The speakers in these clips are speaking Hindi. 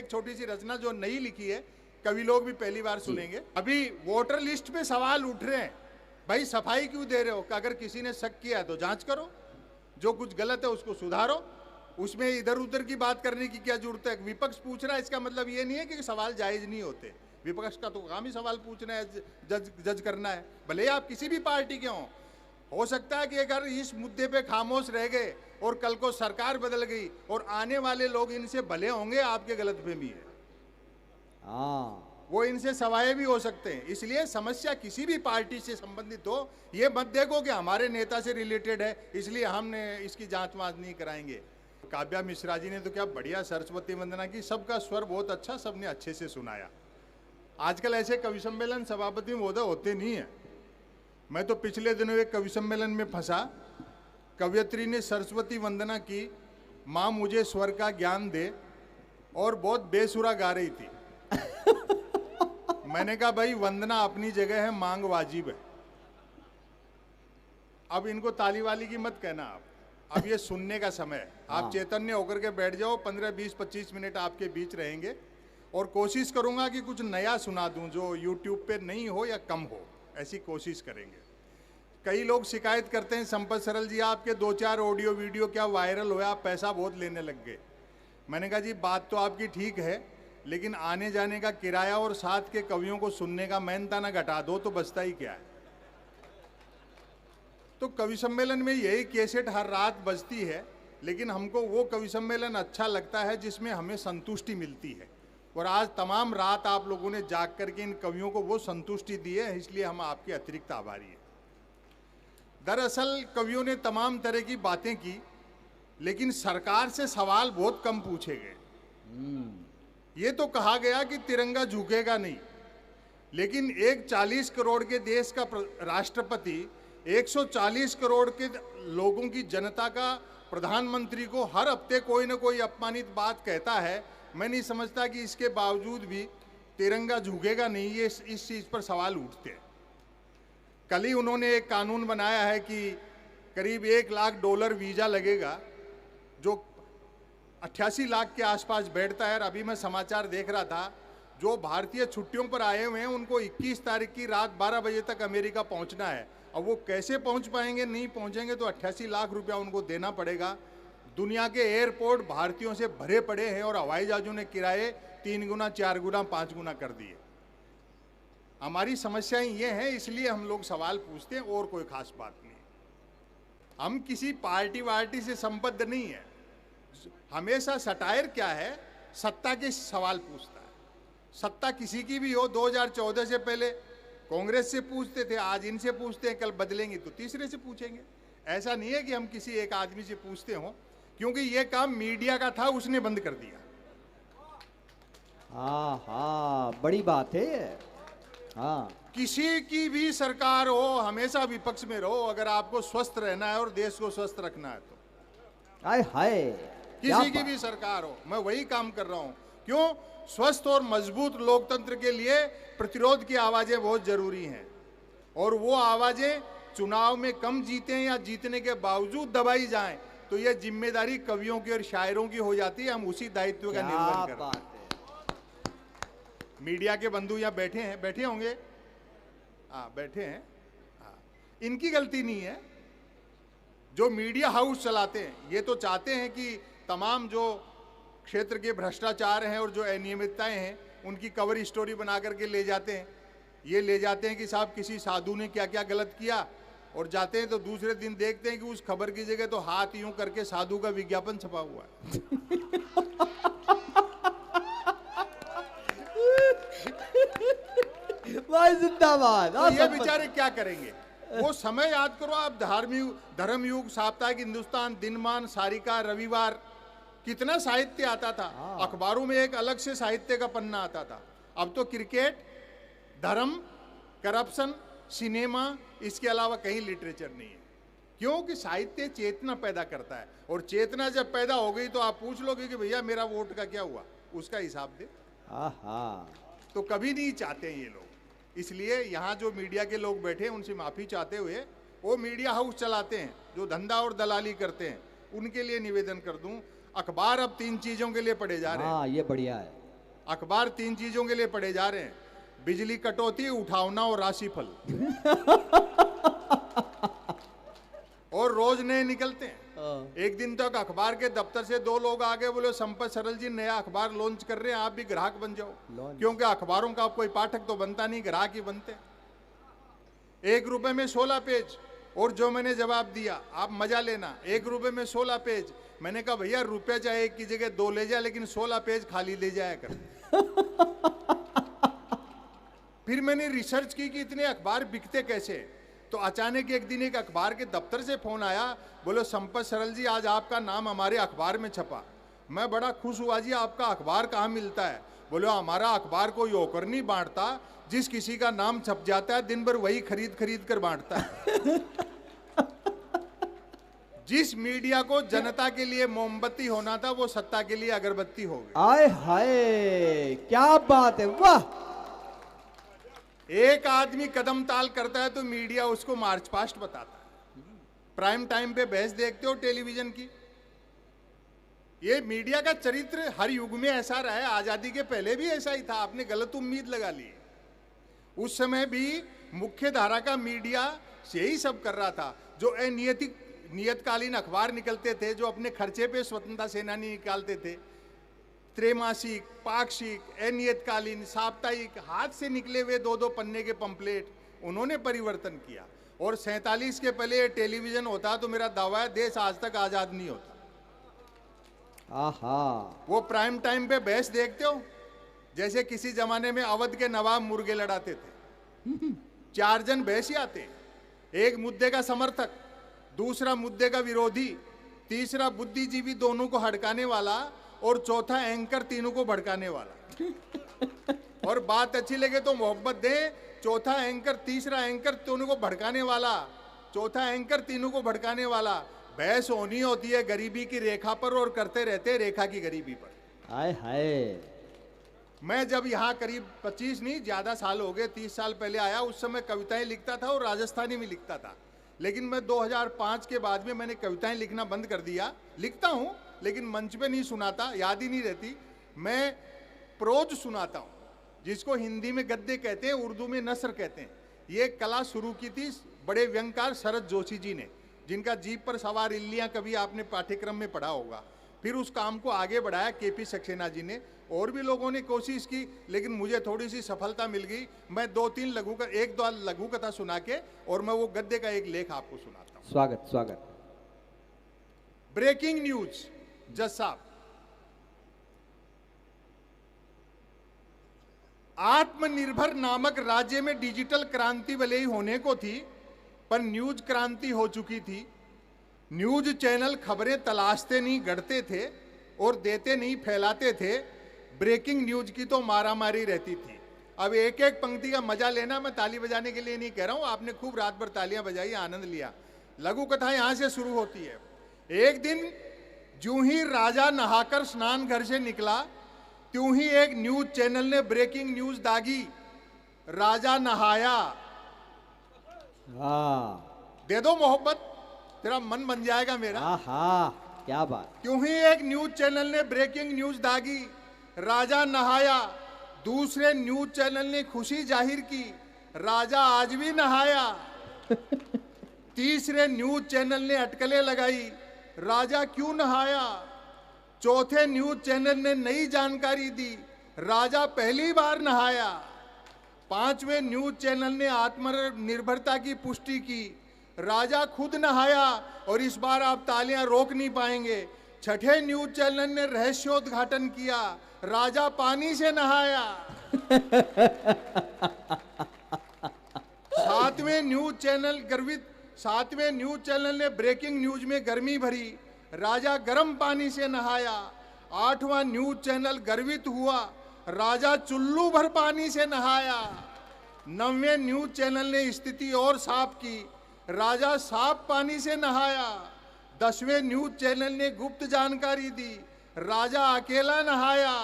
एक छोटी सी रचना जो नई लिखी है, कवि लोग भी पहली बार सुनेंगे। अभी वोटर लिस्ट पे सवाल उठ रहे हैं, भाई सफाई क्यों दे रहे हो? अगर किसी ने शक किया तो जांच करो, जो कुछ गलत है उसको सुधारो, उसमें इधर उधर की बात करने की क्या जरूरत है? विपक्ष पूछ रहा है, इसका मतलब ये नहीं है कि सवाल जायज नहीं होते। विपक्ष का तो काम ही सवाल पूछना है, जज करना है, भले आप किसी भी पार्टी के हों। हो सकता है कि अगर इस मुद्दे पे खामोश रह गए और कल को सरकार बदल गई और आने वाले लोग इनसे भले होंगे, आपके गलतफहमी है, वो इनसे सवाए भी हो सकते हैं। इसलिए समस्या किसी भी पार्टी से संबंधित हो, ये मत देखो कि हमारे नेता से रिलेटेड है इसलिए हमने इसकी जांच वांच नहीं कराएंगे। काव्या मिश्रा जी ने तो क्या बढ़िया सरस्वती वंदना की, सबका स्वर बहुत अच्छा, सबने अच्छे से सुनाया। आजकल ऐसे कवि सम्मेलन सभापति महोदय होते नहीं है। मैं तो पिछले दिनों एक कवि सम्मेलन में फंसा, कवयित्री ने सरस्वती वंदना की, माँ मुझे स्वर का ज्ञान दे, और बहुत बेसुरा गा रही थी। मैंने कहा भाई वंदना अपनी जगह है, मांग वाजिब है। अब इनको ताली वाली की मत कहना आप, अब ये सुनने का समय है। आप चैतन्य होकर के बैठ जाओ, 15, 20, 25 मिनट आपके बीच रहेंगे और कोशिश करूंगा कि कुछ नया सुना दूं जो यूट्यूब पे नहीं हो या कम हो, ऐसी कोशिश करेंगे। कई लोग शिकायत करते हैं, संपत सरल जी आपके 2-4 ऑडियो वीडियो क्या वायरल हुआ, आप पैसा बहुत लेने लग गए। मैंने कहा जी बात तो आपकी ठीक है, लेकिन आने जाने का किराया और साथ के कवियों को सुनने का मेहनताना घटा दो तो बचता ही क्या है। तो कवि सम्मेलन में यही कैसेट हर रात बजती है, लेकिन हमको वो कवि सम्मेलन अच्छा लगता है जिसमें हमें संतुष्टि मिलती है। और आज तमाम रात आप लोगों ने जाग करके इन कवियों को वो संतुष्टि दी है, इसलिए हम आपके अतिरिक्त आभारी हैं। दरअसल कवियों ने तमाम तरह की बातें की, लेकिन सरकार से सवाल बहुत कम पूछे गए। ये तो कहा गया कि तिरंगा झुकेगा नहीं, लेकिन एक 40 करोड़ के देश का राष्ट्रपति 140 करोड़ के लोगों की जनता का प्रधानमंत्री को हर हफ्ते कोई ना कोई अपमानित बात कहता है। मैं नहीं समझता कि इसके बावजूद भी तिरंगा झुकेगा नहीं, ये इस चीज़ पर सवाल उठते हैं। कल ही उन्होंने एक कानून बनाया है कि करीब $1 लाख वीज़ा लगेगा, जो 88 लाख के आसपास बैठता है। और अभी मैं समाचार देख रहा था, जो भारतीय छुट्टियों पर आए हुए हैं उनको 21 तारीख की रात 12 बजे तक अमेरिका पहुंचना है। अब वो कैसे पहुंच पाएंगे, नहीं पहुंचेंगे तो 88 लाख रुपया उनको देना पड़ेगा। दुनिया के एयरपोर्ट भारतीयों से भरे पड़े हैं और हवाई जहाज़ों ने किराए 3 गुना, 4 गुना, 5 गुना कर दिए। हमारी समस्याएं ये हैं, इसलिए हम लोग सवाल पूछते हैं, और कोई खास बात नहीं। हम किसी पार्टी वार्टी से संबद्ध नहीं है। हमेशा सटायर क्या है, सत्ता के सवाल पूछता है। सत्ता किसी की भी हो, 2014 से पहले कांग्रेस से पूछते थे, आज इनसे पूछते हैं, कल बदलेंगे तो तीसरे से पूछेंगे। ऐसा नहीं है कि हम किसी एक आदमी से पूछते हों, क्योंकि ये काम मीडिया का था, उसने बंद कर दिया। हाँ, बड़ी बात है। हाँ, किसी की भी सरकार हो, हमेशा विपक्ष में रहो अगर आपको स्वस्थ रहना है और देश को स्वस्थ रखना है तो। हाय हाय, किसी की भी सरकार हो, मैं वही काम कर रहा हूं। क्यों? स्वस्थ और मजबूत लोकतंत्र के लिए प्रतिरोध की आवाजें बहुत जरूरी हैं, और वो आवाजें चुनाव में कम जीतें या जीतने के बावजूद दबाई जाएं, तो यह जिम्मेदारी कवियों की और शायरों की हो जाती है। हम उसी दायित्व का निर्वहन कर रहे हैं। मीडिया के बंधु यहाँ बैठे होंगे, हाँ बैठे हैं, हाँ, इनकी गलती नहीं है। जो मीडिया हाउस चलाते हैं ये तो चाहते हैं कि तमाम जो क्षेत्र के भ्रष्टाचार हैं और जो अनियमितताएं हैं उनकी कवर स्टोरी बना करके ले जाते हैं। ये ले जाते हैं कि साहब किसी साधु ने क्या क्या गलत किया, और जाते हैं तो दूसरे दिन देखते हैं कि उस खबर की जगह तो हाथ यूं करके साधु का विज्ञापन छपा हुआ है। भाई जिंदाबाद। तो ये बेचारे क्या करेंगे? वो समय याद करो आप, धर्म युग, साप्ताहिक हिंदुस्तान, दिनमान, सारिका, रविवार, कितना साहित्य आता था। अखबारों में एक अलग से साहित्य का पन्ना आता था। अब तो क्रिकेट, धर्म, करप्शन, सिनेमा, इसके अलावा कहीं लिटरेचर नहीं है। क्योंकि साहित्य चेतना पैदा करता है, और चेतना जब पैदा हो गई तो आप पूछ लोगे कि भैया मेरा वोट का क्या हुआ, उसका हिसाब दे। तो कभी नहीं चाहते हैं ये लोग। इसलिए यहाँ जो मीडिया के लोग बैठे हैं उनसे माफ़ी चाहते हुए, वो मीडिया हाउस चलाते हैं जो धंधा और दलाली करते हैं, उनके लिए निवेदन कर दूं, अखबार अब 3 चीज़ों के लिए पढ़े जा रहे हैं। ये बढ़िया है। अखबार 3 चीजों के लिए पढ़े जा रहे हैं, बिजली कटौती, उठावना और राशिफल। और रोज नए निकलते हैं। एक दिन तक अखबार के दफ्तर से 2 लोग आ गए, बोले संपत सरल जी नया अखबार लॉन्च कर रहे हैं, आप भी ग्राहक बन जाओ। क्योंकि अखबारों का कोई पाठक तो बनता नहीं, ग्राहक ही बनते। 1 रुपए में 16 पेज। और जो मैंने जवाब दिया, आप मजा लेना, 1 रुपए में 16 पेज। मैंने कहा भैया रुपया चाहे 1 की जगह 2 ले जाए, लेकिन 16 पेज खाली ले जाया कर। फिर मैंने रिसर्च की कि इतने अखबार बिकते कैसे। तो अचानक एक दिन एक अखबार के दफ्तर से फोन आया, बोलो संपत सरल जी आज आपका नाम हमारे अखबार में छपा। मैं बड़ा खुश हुआ, जी आपका अखबार कहाँ मिलता है? बोलो हमारा अखबार कोई होकर नहीं बांटता, जिस किसी का नाम छप जाता है दिन भर वही खरीद खरीद कर बांटता है। जिस मीडिया को जनता के लिए मोमबत्ती होना था, वो सत्ता के लिए अगरबत्ती हो गई। आय हाय क्या बात है, वाह। एक आदमी कदम ताल करता है तो मीडिया उसको मार्च पास्ट बताता है। प्राइम टाइम पे बहस देखते हो टेलीविजन की, ये मीडिया का चरित्र हर युग में ऐसा रहा है, आजादी के पहले भी ऐसा ही था। आपने गलत उम्मीद लगा ली। उस समय भी मुख्य धारा का मीडिया यही सब कर रहा था। जो नियतकालीन अखबार निकलते थे, जो अपने खर्चे पे स्वतंत्रता सेनानी निकालते थे, त्रैमासिक, पाक्षिक, अनियतकालीन, साप्ताहिक, हाथ से निकले हुए 2-2 पन्ने के पंपलेट, उन्होंने परिवर्तन किया। और 47 के पहले टेलीविजन होता तो मेरा दावा है देश आज तक आजाद नहीं होता। आहा। वो प्राइम टाइम पे बहस देखते हो, जैसे किसी जमाने में अवध के नवाब मुर्गे लड़ाते थे। 4 जन बहस ही आते, एक मुद्दे का समर्थक, दूसरा मुद्दे का विरोधी, तीसरा बुद्धिजीवी दोनों को हड़काने वाला, और चौथा एंकर तीनों को भड़काने वाला। और बात अच्छी लगे तो मोहब्बत दे, चौथा एंकर, तीसरा एंकर तीनों को भड़काने वाला, चौथा एंकर तीनों को भड़काने वाला। बहस होनी होती है गरीबी की रेखा पर, और करते रहते रेखा की गरीबी पर। हाय हाय। मैं जब यहाँ करीब 25 नहीं ज्यादा साल हो गए, 30 साल पहले आया, उस समय कविताएं लिखता था और राजस्थानी में लिखता था। लेकिन मैं 2005 के बाद में मैंने कविताएं लिखना बंद कर दिया। लिखता हूँ लेकिन मंच पे नहीं सुनाता, याद ही नहीं रहती। मैं प्रोज सुनाता हूँ, जिसको हिंदी में गद्य कहते हैं, उर्दू में नसर कहते हैं। ये कला शुरू की थी बड़े व्यंगकार शरद जोशी जी ने, जिनका जीप पर सवार इल्लियां कभी आपने पाठ्यक्रम में पढ़ा होगा। फिर उस काम को आगे बढ़ाया केपी सक्सेना जी ने, और भी लोगों ने कोशिश की, लेकिन मुझे थोड़ी सी सफलता मिल गई। मैं 2-3 लघु कथा सुना के, और मैं वो गद्य का एक लेख आपको सुनाता हूँ। स्वागत स्वागत। Breaking news. जज साहब, आत्मनिर्भर नामक राज्य में डिजिटल क्रांति भले ही होने को थी, पर न्यूज क्रांति हो चुकी थी। न्यूज चैनल खबरें तलाशते नहीं, गढ़ते थे, और देते नहीं, फैलाते थे। ब्रेकिंग न्यूज की तो मारामारी रहती थी। अब एक एक पंक्ति का मजा लेना, मैं ताली बजाने के लिए नहीं कह रहा हूं, आपने खूब रात भर तालियां बजाई, आनंद लिया। लघु कथा यहां से शुरू होती है। एक दिन जूं ही राजा नहाकर स्नान घर से निकला, त्यों ही एक न्यूज चैनल ने ब्रेकिंग न्यूज दागी, राजा नहाया। दे दो मोहब्बत, तेरा मन बन जाएगा मेरा। आहा क्या बात। क्यों ही एक न्यूज चैनल ने ब्रेकिंग न्यूज दागी, राजा नहाया। दूसरे न्यूज चैनल ने खुशी जाहिर की, राजा आज भी नहाया। तीसरे न्यूज चैनल ने अटकलें लगाई, राजा क्यों नहाया। चौथे न्यूज चैनल ने नई जानकारी दी, राजा पहली बार नहाया। पांचवें न्यूज चैनल ने आत्मनिर्भरता की पुष्टि की, राजा खुद नहाया, और इस बार आप तालियां रोक नहीं पाएंगे। छठे न्यूज चैनल ने रहस्योद्घाटन किया, राजा पानी से नहाया। सातवें न्यूज चैनल ने ब्रेकिंग न्यूज में गर्मी भरी, राजा गर्म पानी से नहाया। आठवां न्यूज चैनल गर्वित हुआ, राजा चुल्लू भर पानी से नहाया। 9वें न्यूज चैनल ने स्थिति और साफ की, राजा साफ पानी से नहाया। 10वें न्यूज चैनल ने गुप्त जानकारी दी, राजा अकेला नहाया।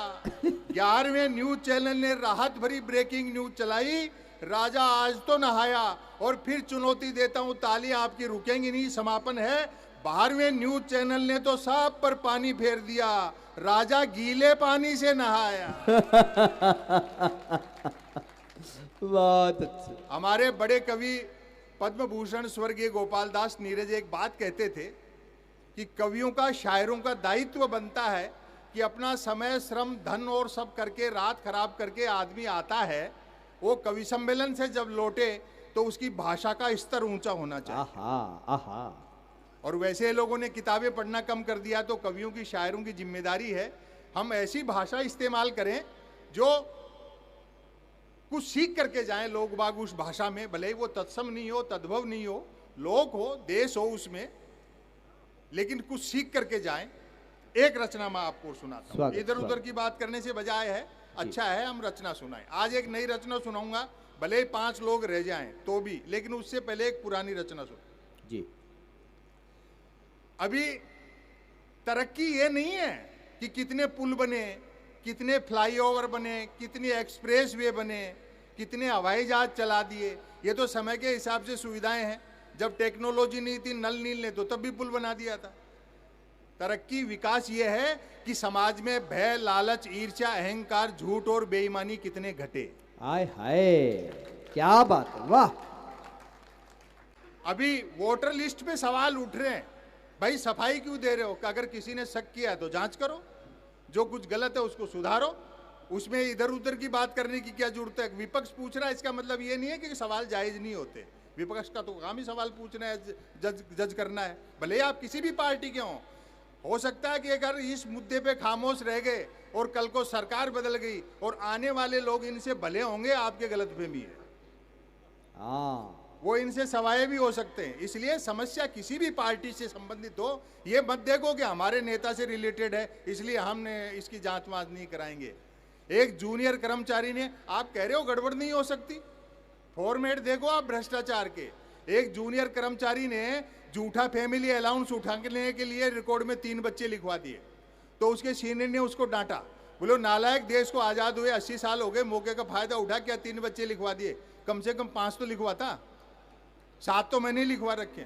11वें न्यूज चैनल ने राहत भरी ब्रेकिंग न्यूज चलाई, राजा आज तो नहाया। और फिर चुनौती देता हूं, तालियां आपकी रुकेंगी नहीं, समापन है। बाहरवें न्यूज चैनल ने तो सब पर पानी फेर दिया, राजा गीले पानी से नहाया। बहुत अच्छे। हमारे बड़े कवि पद्म भूषण स्वर्गीय गोपाल दास नीरज एक बात कहते थे कि कवियों का, शायरों का दायित्व बनता है कि अपना समय, श्रम, धन और सब करके, रात खराब करके आदमी आता है, वो कवि सम्मेलन से जब लौटे तो उसकी भाषा का स्तर ऊंचा होना चाहिए। आहा आहा। और वैसे लोगों ने किताबें पढ़ना कम कर दिया, तो कवियों की, शायरों की जिम्मेदारी है हम ऐसी भाषा इस्तेमाल करें जो कुछ सीख करके जाएं लोग बाग उस भाषा में, भले ही वो तत्सम नहीं हो, तद्भव नहीं हो, लोक हो, देश हो उसमें, लेकिन कुछ सीख करके जाएं। एक रचना मैं आपको सुनाता हूं, इधर उधर की बात करने से बजाय है, अच्छा है हम रचना सुनाएं। आज एक नई रचना सुनाऊंगा, भले ही 5 लोग रह जाएं तो भी, लेकिन उससे पहले एक पुरानी रचना सुन जी। अभी तरक्की ये नहीं है कि कितने पुल बने, कितने फ्लाईओवर बने, कितने एक्सप्रेस वे बने, कितने हवाई जहाज चला दिए। ये तो समय के हिसाब से सुविधाएं हैं। जब टेक्नोलॉजी नहीं थी, नल नील ने तो तब भी पुल बना दिया था। तरक्की, विकास ये है कि समाज में भय, लालच, ईर्ष्या, अहंकार, झूठ और बेईमानी कितने घटे। आय हाय, क्या बात है, वाह। अभी वोटर लिस्ट पे सवाल उठ रहे हैं, भाई सफाई क्यों दे रहे हो? अगर किसी ने शक किया है तो जांच करो, जो कुछ गलत है उसको सुधारो, उसमें इधर उधर की बात करने की क्या जरूरत है? विपक्ष पूछ रहा है, इसका मतलब ये नहीं है कि सवाल जायज नहीं होते। विपक्ष का तो काम ही सवाल पूछना है, जज करना है, भले ही आप किसी भी पार्टी के हों। हो सकता है कि अगर इस मुद्दे पे खामोश रह गए और कल को सरकार बदल गई और आने वाले लोग इनसे भले होंगे, आपके गलतफहमी है, वो इनसे सवाए भी हो सकते हैं। इसलिए समस्या किसी भी पार्टी से संबंधित हो, ये मत देखो कि हमारे नेता से रिलेटेड है इसलिए हमने इसकी जांच वांच नहीं कराएंगे। एक जूनियर कर्मचारी ने, आप कह रहे हो गड़बड़ नहीं हो सकती, फॉर्मेट देखो आप भ्रष्टाचार के। एक जूनियर कर्मचारी ने झूठा फैमिली अलाउंस उठाने के लिए रिकॉर्ड में 3 बच्चे लिखवा दिए, तो उसके सीनियर ने उसको डांटा, बोलो नालायक, देश को आजाद हुए 80 साल हो गए, मौके का फायदा उठा, क्या 3 बच्चे लिखवा दिए? कम से कम 5 तो लिखवाता, 7 तो मैंने लिखवा रखे।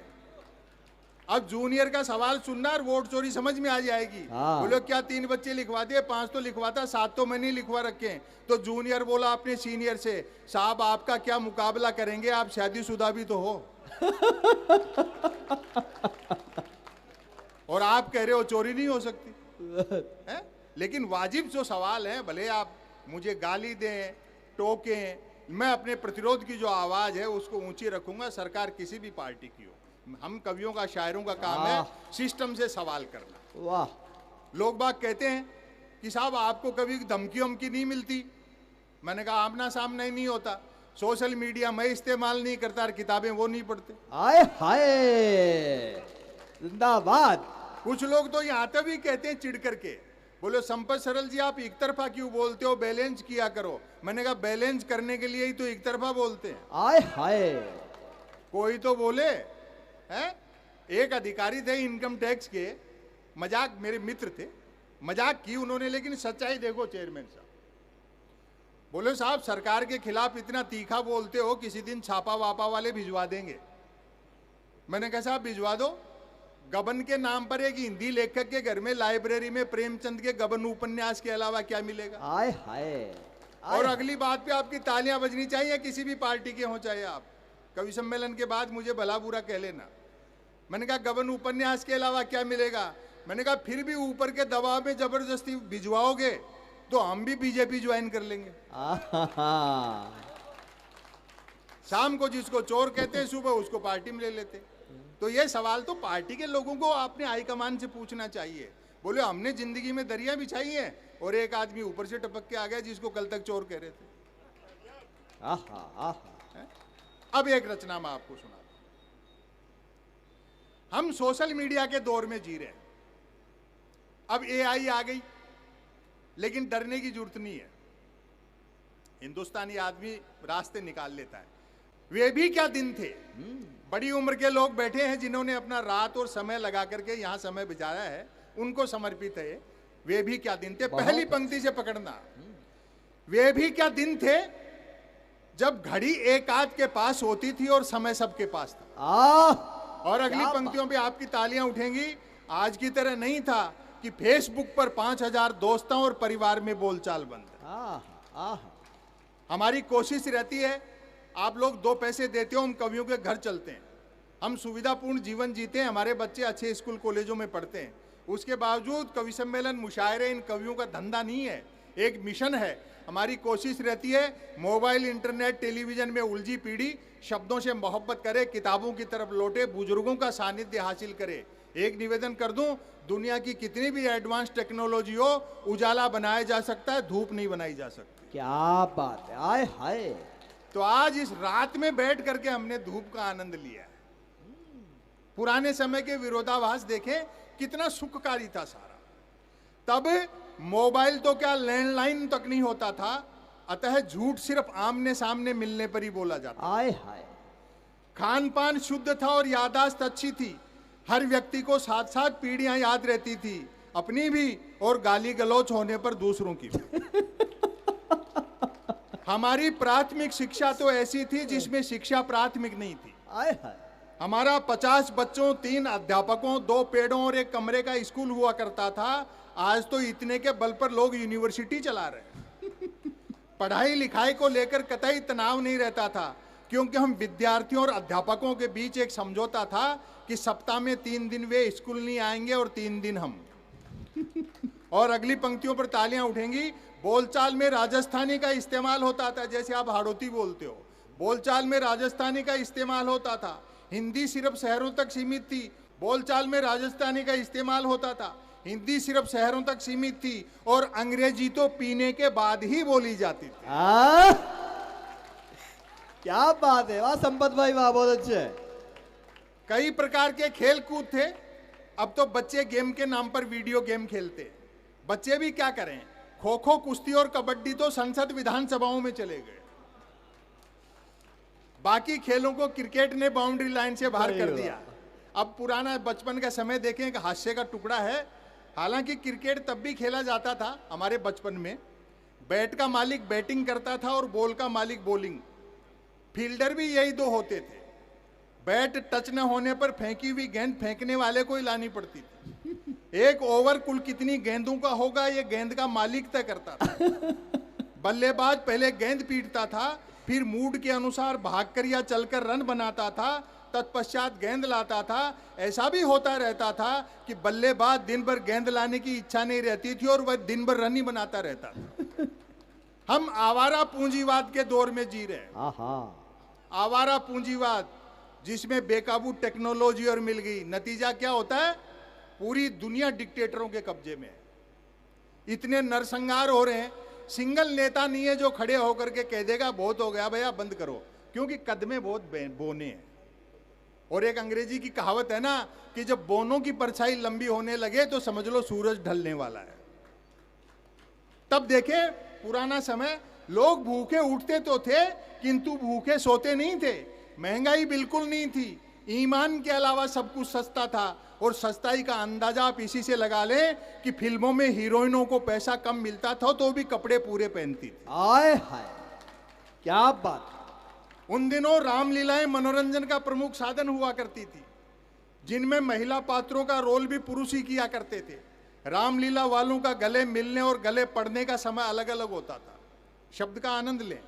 अब जूनियर का सवाल सुनना और वोट चोरी समझ में आ जाएगी। बोलो क्या 3 बच्चे लिखवा दिए, 5 तो लिखवाता, 7 तो मैंने लिखवा रखे। तो जूनियर बोला अपने सीनियर से, साहब आपका क्या मुकाबला करेंगे, आप शादीशुदा भी तो हो। और आप कह रहे हो चोरी नहीं हो सकती है? लेकिन वाजिब जो सवाल है, भले आप मुझे गाली दें, टोकें, मैं अपने प्रतिरोध की जो आवाज है उसको ऊंची रखूंगा, सरकार किसी भी पार्टी की हो। हम कवियों का, शायरों का काम है सिस्टम से सवाल करना। वाह। लोग बाग कहते हैं कि साहब आपको कभी धमकी वमकी नहीं मिलती? मैंने कहा आमना सामना ही नहीं होता, सोशल मीडिया मैं इस्तेमाल नहीं करता और किताबें वो नहीं पढ़ते। आए हाय, जिंदाबाद। कुछ लोग तो यहाँ तक भी कहते हैं चिढ़ करके, बोलो संपत सरल जी आप एक तरफा क्यों बोलते हो, बैलेंस किया करो। मैंने कहा बैलेंस करने के लिए ही तो एक तरफा बोलते हैं। आए हाय, कोई तो बोले हैं। एक अधिकारी थे इनकम टैक्स के, मजाक, मेरे मित्र थे, मजाक की उन्होंने, लेकिन सच्चाई देखो चेयरमैन साहब। बोले साहब सरकार के खिलाफ इतना तीखा बोलते हो, किसी दिन छापा वापा वाले भिजवा देंगे। मैंने कहा साहब भिजवा दो। गबन के नाम पर एक हिंदी लेखक के घर में लाइब्रेरी में प्रेमचंद के गबन उपन्यास के अलावा क्या मिलेगा? आए हाय। और अगली बात पे आपकी तालियां बजनी चाहिए, किसी भी पार्टी के हो चाहे आप। कवि सम्मेलन के बाद मुझे भला बुरा कह लेना। मैंने कहा गबन उपन्यास के अलावा क्या मिलेगा? मैंने कहा फिर भी ऊपर के दबाव में जबरदस्ती भिजवाओगे तो हम भी बीजेपी ज्वाइन कर लेंगे। शाम को जिसको चोर कहते हैं, सुबह उसको पार्टी में ले लेते। तो ये सवाल तो पार्टी के लोगों को आपने हाईकमान से पूछना चाहिए। बोले हमने जिंदगी में दरिया बिछाई है और एक आदमी ऊपर से टपक के आ गया जिसको कल तक चोर कह रहे थे। अब एक रचना मैं आपको सुना। हम सोशल मीडिया के दौर में जी रहे हैं। अब एआई आ गई, लेकिन डरने की जरूरत नहीं है। हिंदुस्तानी आदमी रास्ते निकाल लेता है। वे भी क्या दिन थे। बड़ी उम्र के लोग बैठे हैं जिन्होंने अपना रात और समय लगा करके यहाँ समय बिताया है, उनको समर्पित है। वे भी क्या दिन थे, पहली पंक्ति से पकड़ना। वे भी क्या दिन थे जब घड़ी एक आध के पास होती थी और समय सबके पास था। और अगली क्या पंक्तियों पे आपकी तालियां उठेंगी। आज की तरह नहीं था कि फेसबुक पर 5,000 दोस्तों और परिवार में बोलचाल बंद है। आहा, आहा। हमारी कोशिश रहती है, आप लोग 2 पैसे देते हो, हम कवियों के घर चलते हैं, हम सुविधापूर्ण जीवन जीते हैं, हमारे बच्चे अच्छे स्कूल कॉलेजों में पढ़ते हैं, उसके बावजूद कवि सम्मेलन मुशायरे इन कवियों का धंधा नहीं है, एक मिशन है। हमारी कोशिश रहती है मोबाइल, इंटरनेट, टेलीविजन में उलझी पीढ़ी शब्दों से मोहब्बत करे, किताबों की तरफ लौटे, बुजुर्गों का सानिध्य हासिल करे। एक निवेदन कर दूं, दुनिया की कितनी भी एडवांस टेक्नोलॉजी हो, उजाला बनाया जा सकता है, धूप नहीं बनाई जा सकती। क्या बात है, आय हाय। तो आज इस रात में बैठ करके हमने धूप का आनंद लिया है। पुराने समय के विरोधाभास देखें, कितना सुखकारी था सारा। तब मोबाइल तो क्या, लैंडलाइन तक नहीं होता था, अतः झूठ सिर्फ आमने सामने मिलने पर ही बोला जाता। आय हाय। खान पान शुद्ध था और यादाश्त अच्छी थी, हर व्यक्ति को साथ साथ पीढ़ियां याद रहती थी, अपनी भी और गाली गलौच होने पर दूसरों की भी। हमारी प्राथमिक शिक्षा तो ऐसी थी जिसमें शिक्षा प्राथमिक नहीं थी। आय हाय। हमारा 50 बच्चों, 3 अध्यापकों, 2 पेड़ों और 1 कमरे का स्कूल हुआ करता था। आज तो इतने के बल पर लोग यूनिवर्सिटी चला रहे हैं। पढ़ाई लिखाई को लेकर कतई तनाव नहीं रहता था, क्योंकि हम विद्यार्थियों और अध्यापकों के बीच एक समझौता था कि सप्ताह में 3 दिन वे स्कूल नहीं आएंगे और 3 दिन हम। और अगली पंक्तियों पर तालियां उठेंगी। बोलचाल में राजस्थानी का इस्तेमाल होता था, जैसे आप हाड़ौती बोलते हो, बोलचाल में राजस्थानी का इस्तेमाल होता था। हिंदी सिर्फ शहरों तक सीमित थी, बोलचाल में राजस्थानी का इस्तेमाल होता था। हिंदी सिर्फ शहरों तक सीमित थी और अंग्रेजी तो पीने के बाद ही बोली जाती थी। क्या बात है, वाह संपत भाई, वाह, बहुत अच्छे। कई प्रकार के खेल कूद थे। अब तो बच्चे गेम के नाम पर वीडियो गेम खेलते। बच्चे भी क्या करें, खो खो, कुश्ती और कबड्डी तो संसद विधानसभाओं में चले गए। बाकी खेलों को क्रिकेट ने बाउंड्री लाइन से बाहर कर दिया। अब पुराना बचपन का समय देखें, एक हास्य का टुकड़ा है। हालांकि क्रिकेट तब भी खेला जाता था हमारे बचपन में। बैट का मालिक बैटिंग करता था और बॉल का मालिक बॉलिंग। फील्डर भी यही 2 होते थे। बैट टच न होने पर फेंकी हुई गेंद फेंकने वाले को ही लानी पड़ती थी। एक ओवर कुल कितनी गेंदों का होगा, ये गेंद का मालिक तय करता था। बल्लेबाज पहले गेंद पीटता था, फिर मूड के अनुसार भागकर या चलकर रन बनाता था, तत्पश्चात गेंद लाता था। ऐसा भी होता रहता था कि बल्लेबाज दिन भर गेंद लाने की इच्छा नहीं रहती थी और वह दिन भर रन ही बनाता रहता था। हम आवारा पूंजीवाद के दौर में जी रहे हैं। आवारा पूंजीवाद, जिसमें बेकाबू टेक्नोलॉजी और मिल गई। नतीजा क्या होता है, पूरी दुनिया डिक्टेटरों के कब्जे में है। इतने नरसंहार हो रहे हैं, सिंगल नेता नहीं है जो खड़े होकर के कह देगा बहुत हो गया भैया बंद करो, क्योंकि कदमे बहुत बोने हैं। और एक अंग्रेजी की कहावत है ना कि जब बोनों की परछाई लंबी होने लगे तो समझ लो सूरज ढलने वाला है। तब देखे पुराना समय, लोग भूखे उठते तो थे किंतु भूखे सोते नहीं थे। महंगाई बिल्कुल नहीं थी, ईमान के अलावा सब कुछ सस्ता था। और सस्ताई का अंदाजा आप इसी से लगा लें कि फिल्मों में हीरोइनों को पैसा कम मिलता था तो भी कपड़े पूरे पहनती थी। आय हाय, क्या बात। उन दिनों रामलीलाएं मनोरंजन का प्रमुख साधन हुआ करती थी, जिनमें महिला पात्रों का रोल भी पुरुष ही किया करते थे। रामलीला वालों का गले मिलने और गले पड़ने का समय अलग अलग होता था। शब्द का आनंद लें।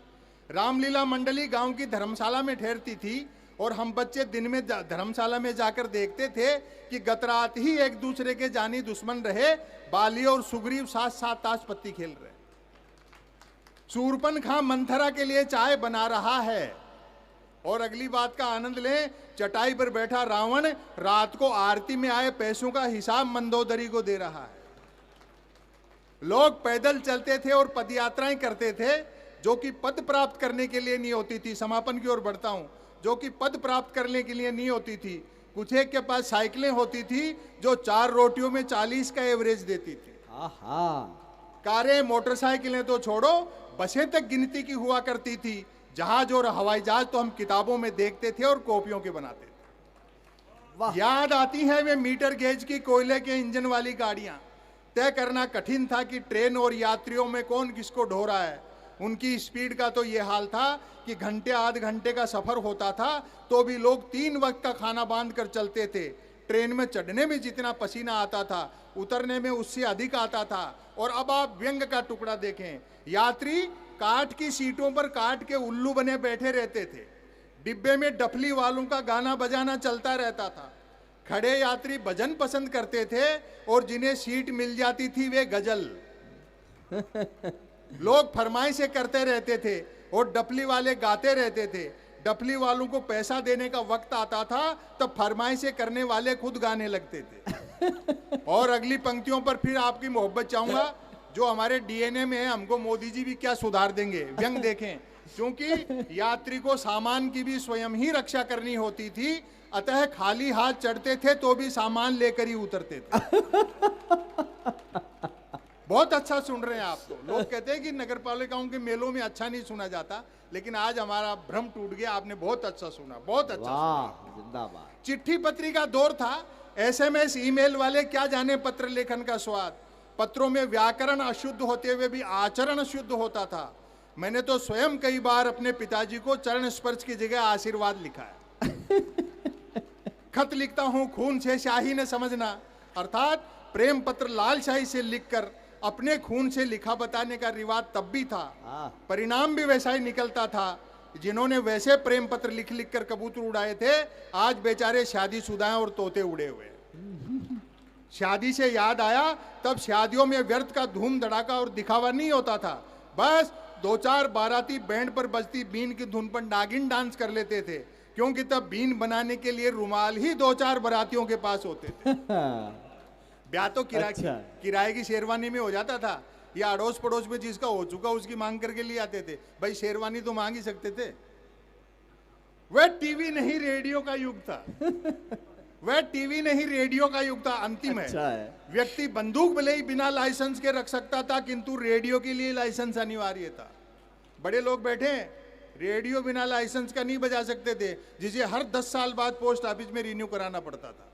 रामलीला मंडली गांव की धर्मशाला में ठहरती थी और हम बच्चे दिन में धर्मशाला में जाकर देखते थे कि गतरात ही एक दूसरे के जानी दुश्मन रहे बाली और सुग्रीव साथ साथ ताश पत्ती खेल रहे। शूरपन खां मंथरा के लिए चाय बना रहा है। और अगली बात का आनंद लें, चटाई पर बैठा रावण रात को आरती में आए पैसों का हिसाब मंदोदरी को दे रहा है। लोग पैदल चलते थे और पदयात्राएं करते थे, जो कि पद प्राप्त करने के लिए नहीं होती थी। समापन की ओर बढ़ता हूं। जो कि पद प्राप्त करने के लिए नहीं होती थी। कुछ एक के पास साइकिलें होती थी जो 4 रोटियों में 40 का एवरेज देती थी। कारें, मोटरसाइकिलें तो छोड़ो, बसें तक गिनती की हुआ करती थी। जहाज और हवाई जहाज तो हम किताबों में देखते थे और कॉपियों के बनाते थे। याद आती हैं वे मीटर गेज की कोयले के इंजन वाली गाड़ियां। तय करना कठिन था कि ट्रेन और यात्रियों में कौन किसको ढो रहा है। उनकी स्पीड का तो ये हाल था कि घंटे आध घंटे का सफर होता था तो भी लोग 3 वक्त का खाना बांध कर चलते थे। ट्रेन में चढ़ने में जितना पसीना आता था उतरने में उससे अधिक आता था। और अब आप व्यंग का टुकड़ा देखें, यात्री काठ की सीटों पर काठ के उल्लू बने बैठे रहते थे, डिब्बे में डफली वालों का गाना बजाना चलता रहता था, खड़े यात्री भजन पसंद करते थे और जिन्हें सीट मिल जाती थी वे गजल। लोग फरमाइशें करते रहते थे और डफली वाले गाते रहते थे। डफली वालों को पैसा देने का वक्त आता था तब फरमाइशें करने वाले खुद गाने लगते थे। और अगली पंक्तियों पर फिर आपकी मोहब्बत चाहूंगा, जो हमारे डीएनए में है, हमको मोदी जी भी क्या सुधार देंगे। व्यंग देखें, क्योंकि यात्री को सामान की भी स्वयं ही रक्षा करनी होती थी, अतः खाली हाथ चढ़ते थे तो भी सामान लेकर ही उतरते थे। बहुत अच्छा सुन रहे हैं आप तो। लोग कहते हैं कि नगर पालिकाओं के मेलों में अच्छा नहीं सुना जाता, लेकिन आज हमारा भ्रम टूट गया। आपने बहुत अच्छा सुना, बहुत अच्छा सुना। जिंदाबाद। चिट्ठी पत्री का दौर था, एसएमएस ईमेल वाले क्या जाने पत्र लेखन का स्वाद। पत्रों में व्याकरण अशुद्ध होते हुए भी आचरण शुद्ध होता था। मैंने तो स्वयं कई बार अपने पिताजी को चरण स्पर्श की जगह आशीर्वाद लिखा है। खत लिखता हूं खून से शाही ने समझना, अर्थात प्रेम पत्र लाल शाही से लिखकर अपने खून से लिखा बताने का रिवाज तब भी था। परिणाम भी वैसा ही निकलता था। जिन्होंने वैसे प्रेम पत्र लिख लिख कर कबूतर उड़ाए थे, आज बेचारे शादीशुदा और तोते उड़े हुए। शादी से याद आया, तब शादियों में व्यर्थ का धूम धड़ाका और दिखावा नहीं होता था। बस 2-4 बाराती बैंड पर बजती बीन की धुन पर नागिन डांस कर लेते थे, क्योंकि तब बीन बनाने के लिए रुमाल ही 2-4 बारातियों के पास होते थे। ब्याह तो किराए की शेरवानी में हो जाता था, या अड़ोस पड़ोस में जिसका हो चुका उसकी मांग करके लिए आते थे। भाई शेरवानी तो मांग ही सकते थे। वह टीवी नहीं रेडियो का युग था। वह टीवी नहीं रेडियो का युग था। अंतिम है, व्यक्ति बंदूक भले ही बिना लाइसेंस के रख सकता था, किंतु रेडियो के लिए लाइसेंस अनिवार्य था। बड़े लोग बैठे, रेडियो बिना लाइसेंस का नहीं बजा सकते थे, जिसे हर 10 साल बाद पोस्ट ऑफिस में रिन्यू कराना पड़ता था।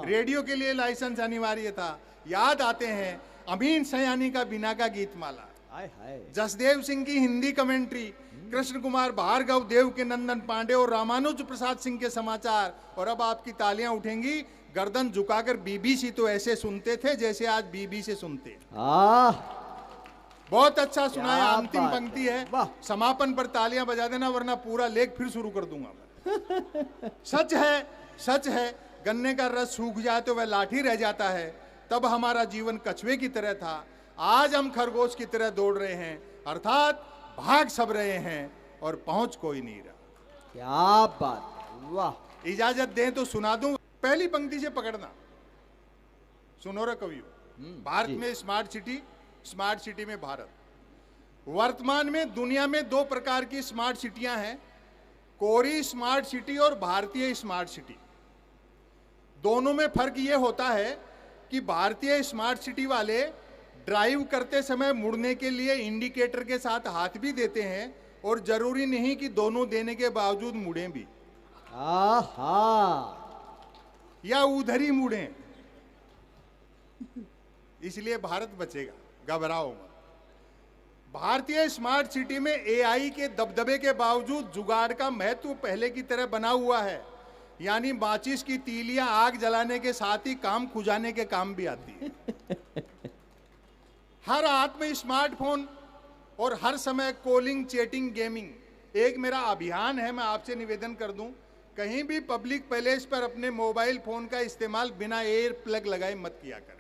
रेडियो के लिए लाइसेंस अनिवार्य था। याद आते हैं अमीन सयानी का बिना का गीतमाला, जसदेव सिंह की हिंदी कमेंट्री, कृष्ण कुमार भार्गव, देव के नंदन पांडे और रामानुज प्रसाद सिंह के समाचार। और अब आपकी तालियां उठेंगी। गर्दन झुकाकर बीबीसी तो ऐसे सुनते थे जैसे आज बीबी से सुनते। बहुत अच्छा सुनाया। अंतिम पंक्ति है, समापन पर तालियां बजा देना, वरना पूरा लेख फिर शुरू कर दूंगा मैं। सच है, सच है, गन्ने का रस सूख जाए तो वह लाठी रह जाता है। तब हमारा जीवन कछुए की तरह था, आज हम खरगोश की तरह दौड़ रहे हैं, अर्थात भाग सब रहे हैं और पहुंच कोई नहीं रहा। क्या बात, वाह। इजाजत दें तो सुना दूं, पहली पंक्ति से पकड़ना। सुनो रे कवियों, भारत में स्मार्ट सिटी, स्मार्ट सिटी में भारत। वर्तमान में दुनिया में 2 प्रकार की स्मार्ट सिटियां हैं, कोरी स्मार्ट सिटी और भारतीय स्मार्ट सिटी। दोनों में फर्क यह होता है कि भारतीय स्मार्ट सिटी वाले ड्राइव करते समय मुड़ने के लिए इंडिकेटर के साथ हाथ भी देते हैं, और जरूरी नहीं कि दोनों देने के बावजूद मुड़े भी, या उधर ही मुड़े। इसलिए भारत बचेगा, घबराओ मत। भारतीय स्मार्ट सिटी में एआई के दबदबे के बावजूद जुगाड़ का महत्व पहले की तरह बना हुआ है, यानी माचिस की तीलियां आग जलाने के साथ ही काम खुजाने के काम भी आती है। हर हाथ में स्मार्टफोन और हर समय कॉलिंग, चैटिंग, गेमिंग। एक मेरा अभियान है, मैं आपसे निवेदन कर दूं, कहीं भी पब्लिक प्लेस पर अपने मोबाइल फोन का इस्तेमाल बिना एयर प्लग लगाए मत किया करें।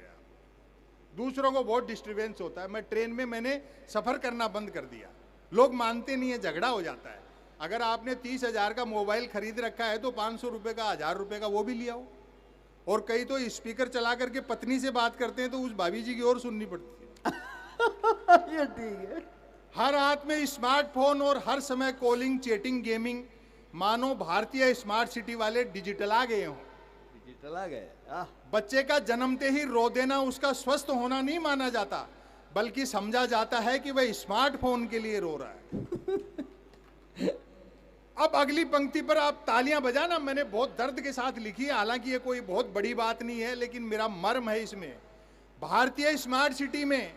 दूसरों को बहुत डिस्टर्बेंस होता है। मैं ट्रेन में मैंने सफर करना बंद कर दिया, लोग मानते नहीं है, झगड़ा हो जाता है। अगर आपने 30,000 का मोबाइल खरीद रखा है तो 500 रुपए का, 1000 रुपए का वो भी लिया हो। और कई तो स्पीकर चला करके पत्नी से बात करते हैं तो उस भाभी जी की और सुननी पड़ती है। ये ठीक है। हर हाथ में स्मार्टफोन और हर समय कॉलिंग, चैटिंग, गेमिंग, मानो भारतीय स्मार्ट सिटी वाले डिजिटल आ गए हों। डिजिटल आ गए। बच्चे का जन्मते ही रो देना उसका स्वस्थ होना नहीं माना जाता, बल्कि समझा जाता है कि वह स्मार्टफोन के लिए रो रहा है। अब अगली पंक्ति पर आप तालियां बजाना, मैंने बहुत दर्द के साथ लिखी है, हालांकि ये कोई बहुत बड़ी बात नहीं है, लेकिन मेरा मर्म है इसमें। भारतीय स्मार्ट सिटी में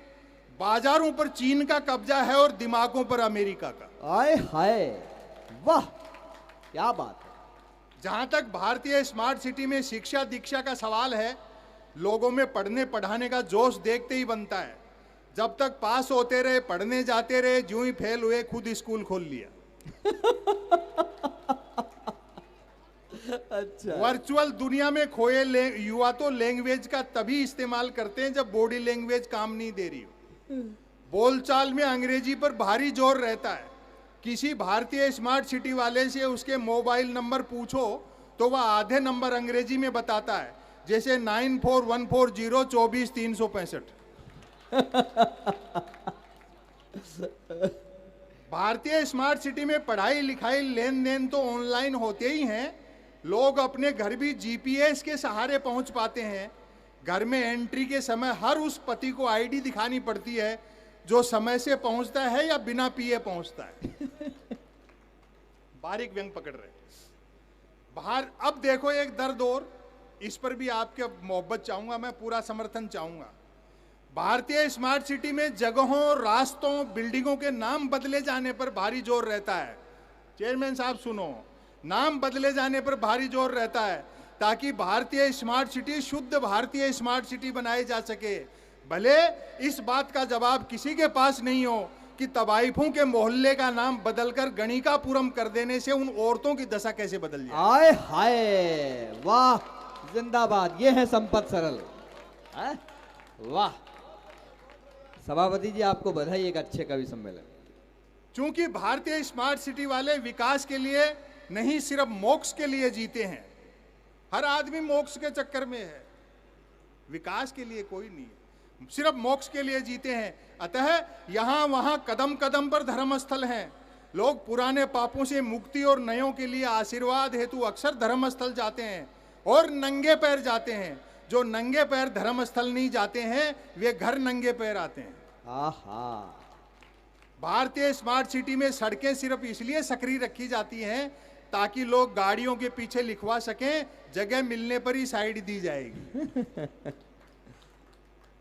बाजारों पर चीन का कब्जा है और दिमागों पर अमेरिका का। आए हाय, वाह क्या बात है। जहां तक भारतीय स्मार्ट सिटी में शिक्षा दीक्षा का सवाल है, लोगों में पढ़ने पढ़ाने का जोश देखते ही बनता है। जब तक पास होते रहे, पढ़ने जाते रहे, जो ही फेल हुए खुद स्कूल खोल लिया। अच्छा, वर्चुअल दुनिया में खोए युवा तो लैंग्वेज का तभी इस्तेमाल करते हैं जब बॉडी लैंग्वेज काम नहीं दे रही हो। बोलचाल में अंग्रेजी पर भारी जोर रहता है। किसी भारतीय स्मार्ट सिटी वाले से उसके मोबाइल नंबर पूछो तो वह आधे नंबर अंग्रेजी में बताता है, जैसे 9414024365। भारतीय स्मार्ट सिटी में पढ़ाई लिखाई लेन देन तो ऑनलाइन होते ही हैं। लोग अपने घर भी जीपीएस के सहारे पहुंच पाते हैं। घर में एंट्री के समय हर उस पति को आईडी दिखानी पड़ती है जो समय से पहुंचता है या बिना पिए पहुंचता है। बारीक व्यंग पकड़ रहे बाहर। अब देखो एक दर्द और, इस पर भी आपके मोहब्बत चाहूंगा, मैं पूरा समर्थन चाहूंगा। भारतीय स्मार्ट सिटी में जगहों, रास्तों, बिल्डिंगों के नाम बदले जाने पर भारी जोर रहता है। चेयरमैन साहब सुनो, नाम बदले जाने पर भारी जोर रहता है ताकि भारतीय स्मार्ट सिटी शुद्ध भारतीय स्मार्ट सिटी बनाई जा सके। भले इस बात का जवाब किसी के पास नहीं हो कि तवाइफों के मोहल्ले का नाम बदलकर गणिकापुरम कर देने से उन औरतों की दशा कैसे बदल जाए। आए हाय, वाह जिंदाबाद। ये है संपत सरल। वाह, सभापति जी आपको बधाई, एक अच्छे कवि सम्मेलन। चूंकि भारतीय स्मार्ट सिटी वाले विकास के लिए नहीं, सिर्फ मोक्ष के लिए जीते हैं। हर आदमी मोक्ष के चक्कर में है, विकास के लिए कोई नहीं है, सिर्फ मोक्ष के लिए जीते हैं। अतः यहां वहां कदम कदम पर धर्मस्थल हैं। लोग पुराने पापों से मुक्ति और नयों के लिए आशीर्वाद हेतु अक्सर धर्मस्थल जाते हैं और नंगे पैर जाते हैं। जो नंगे पैर धर्मस्थल नहीं जाते हैं वे घर नंगे पैर आते हैं। आहा। भारतीय स्मार्ट सिटी में सड़कें सिर्फ इसलिए सक्रिय रखी जाती हैं ताकि लोग गाड़ियों के पीछे लिखवा सकें, जगह मिलने पर ही साइड दी जाएगी।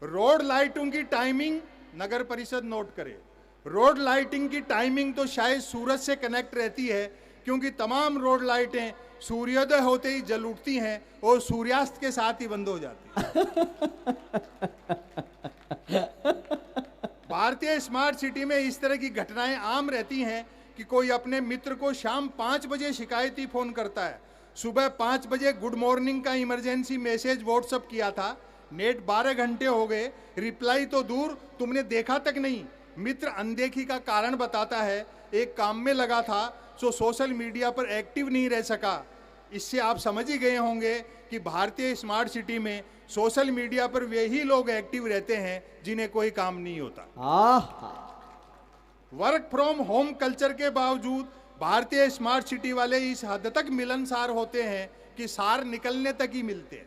रोड लाइटों की टाइमिंग नगर परिषद नोट करे। रोड लाइटिंग की टाइमिंग तो शायद सूरज से कनेक्ट रहती है, क्योंकि तमाम रोड लाइटें सूर्योदय होते ही जल उठती हैं और सूर्यास्त के साथ ही बंद हो जाती हैं। भारतीय स्मार्ट सिटी में इस तरह की घटनाएं आम रहती हैं कि कोई अपने मित्र को शाम 5 बजे शिकायती फोन करता है। सुबह 5 बजे गुड मॉर्निंग का इमरजेंसी मैसेज व्हाट्सएप किया था, नेट 12 घंटे हो गए, रिप्लाई तो दूर तुमने देखा तक नहीं। मित्र अनदेखी का कारण बताता है, एक काम में लगा था सो सोशल मीडिया पर एक्टिव नहीं रह सका। इससे आप समझ ही गए होंगे कि भारतीय स्मार्ट सिटी में सोशल मीडिया पर वे ही लोग एक्टिव रहते हैं जिन्हें कोई काम नहीं होता। वर्क फ्रॉम होम कल्चर के बावजूद भारतीय स्मार्ट सिटी वाले इस हद तक मिलनसार होते हैं कि सार निकलने तक ही मिलते हैं।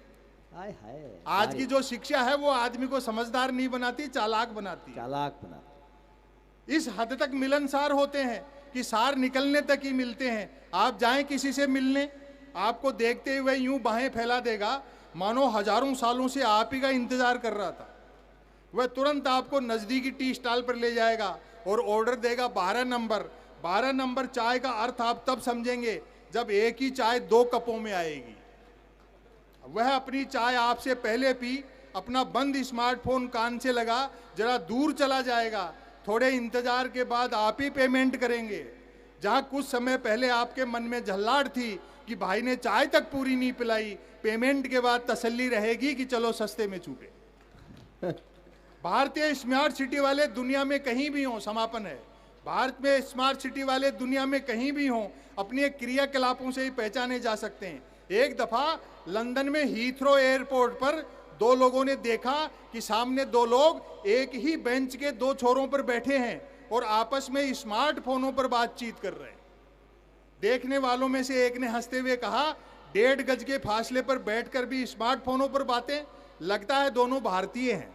आज की जो शिक्षा है वो आदमी को समझदार नहीं बनाती, चालाक बनाती। इस हद तक मिलनसार होते हैं कि सार निकलने तक ही मिलते हैं। आप जाएं किसी से मिलने, आपको देखते हुए यूं बाहें फैला देगा मानो हजारों सालों से आप ही का इंतजार कर रहा था। वह तुरंत आपको नजदीकी टी स्टॉल पर ले जाएगा और ऑर्डर देगा 12 नंबर। 12 नंबर चाय का अर्थ आप तब समझेंगे जब एक ही चाय 2 कपों में आएगी। वह अपनी चाय आपसे पहले पी, अपना बंद स्मार्टफोन कान से लगा, जरा दूर चला जाएगा। थोड़े इंतजार के बाद आप ही पेमेंट करेंगे। जहां कुछ समय पहले आपके मन में झल्लाहट थी कि भाई ने चाय तक पूरी नहीं पिलाई, पेमेंट के बाद तसल्ली रहेगी कि चलो सस्ते में छूटे। भारतीय स्मार्ट सिटी वाले दुनिया में कहीं भी हों, समापन है, भारत में स्मार्ट सिटी वाले दुनिया में कहीं भी हों, अपने क्रियाकलापों से ही पहचाने जा सकते हैं। एक दफा लंदन में हीथ्रो एयरपोर्ट पर 2 लोगों ने देखा कि सामने 2 लोग एक ही बेंच के 2 छोरों पर बैठे हैं और आपस में स्मार्टफोनों पर बातचीत कर रहे हैं। देखने वालों में से एक ने हंसते हुए कहा, 1.5 गज के फासले पर बैठकर भी स्मार्टफोनों पर बातें, लगता है दोनों भारतीय हैं।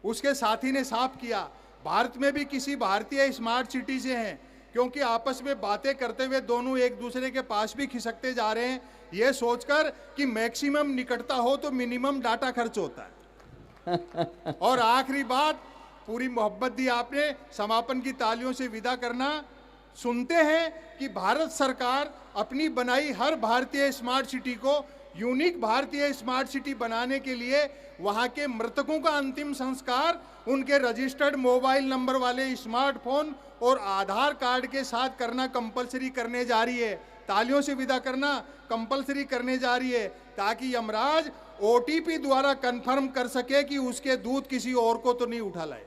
उसके साथी ने साफ किया, भारत में भी किसी भारतीय स्मार्ट सिटी से हैं, क्योंकि आपस में बातें करते हुए दोनों एक दूसरे के पास भी खिसकते जा रहे हैं, यह सोचकर कि मैक्सिमम निकटता हो तो मिनिमम डाटा खर्च होता है। और आखिरी बात, पूरी मोहब्बत दी आपने, समापन की तालियों से विदा करना। सुनते हैं कि भारत सरकार अपनी बनाई हर भारतीय स्मार्ट सिटी को यूनिक भारतीय स्मार्ट सिटी बनाने के लिए वहां के मृतकों का अंतिम संस्कार उनके रजिस्टर्ड मोबाइल नंबर वाले स्मार्टफोन और आधार कार्ड के साथ करना कंपलसरी करने जा रही है। तालियों से विदा करना कंपलसरी करने जा रही है, ताकि यमराज ओटीपी द्वारा कंफर्म कर सके कि उसके दूध किसी और को तो नहीं उठा लाए।